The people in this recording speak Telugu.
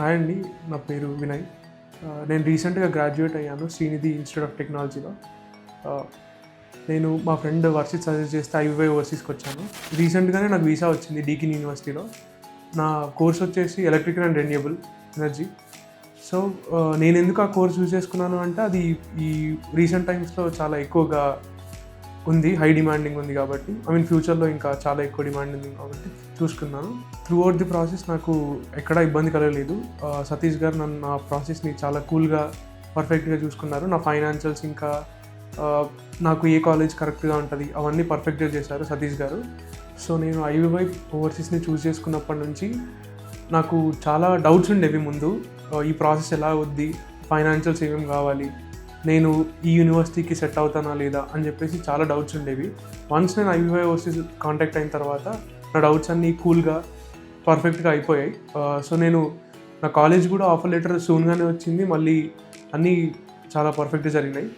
హాయ్ అండి, నా పేరు వినయ్. నేను రీసెంట్గా గ్రాడ్యుయేట్ అయ్యాను శ్రీనిధి ఇన్స్టిట్యూట్ ఆఫ్ టెక్నాలజీలో. ఆహ్, నేను మా ఫ్రెండ్ వర్షిత్ సజెస్ట్ చేస్తే ఐవీవై ఓవర్సీస్కి వచ్చాను. రీసెంట్గానే నాకు వీసా వచ్చింది డీకిన్ యూనివర్సిటీలో. నా కోర్స్ వచ్చేసి electrical and renewable energy. So నేను ఎందుకు ఆ కోర్స్ చూస్ చేసుకున్నాను అంటే అది ఈ రీసెంట్ టైమ్స్లో చాలా ఎక్కువగా ఉంది, హై డిమాండింగ్ ఉంది కాబట్టి, ఫ్యూచర్లో ఇంకా చాలా ఎక్కువ డిమాండ్ ఉంది కాబట్టి చూసుకున్నాను. త్రూ అవుట్ ది ప్రాసెస్ నాకు ఎక్కడా ఇబ్బంది కలగలేదు. సతీష్ గారు నన్ను నా ప్రాసెస్ని చాలా కూల్గా, పర్ఫెక్ట్గా చూసుకున్నారు. నా ఫైనాన్షియల్స్ ఇంకా నాకు ఏ కాలేజ్ కరెక్ట్గా ఉంటుంది అవన్నీ పర్ఫెక్ట్గా చేశారు సతీష్ గారు. సో నేను ఐవీవై ఓవర్సీస్ని చూస్ చేసుకున్నప్పటి నుంచి నాకు చాలా డౌట్స్ ఉండేవి ముందు. ఈ ప్రాసెస్ ఎలా అవుద్ది, ఫైనాన్షియల్స్ ఏమేమి కావాలి, నేను ఈ యూనివర్సిటీకి సెట్ అవుతానా లేదా అని చెప్పేసి చాలా డౌట్స్ ఉండేవి. వన్స్ నేను ఐవీవై ఓవర్సీస్ కాంటాక్ట్ అయిన తర్వాత నా డౌట్స్ అన్నీ కూల్గా, పర్ఫెక్ట్గా అయిపోయాయి. సో నా కాలేజ్ కూడా ఆఫర్ లెటర్ సూన్గానే వచ్చింది. మళ్ళీ అన్నీ చాలా పర్ఫెక్ట్గా జరిగినాయి.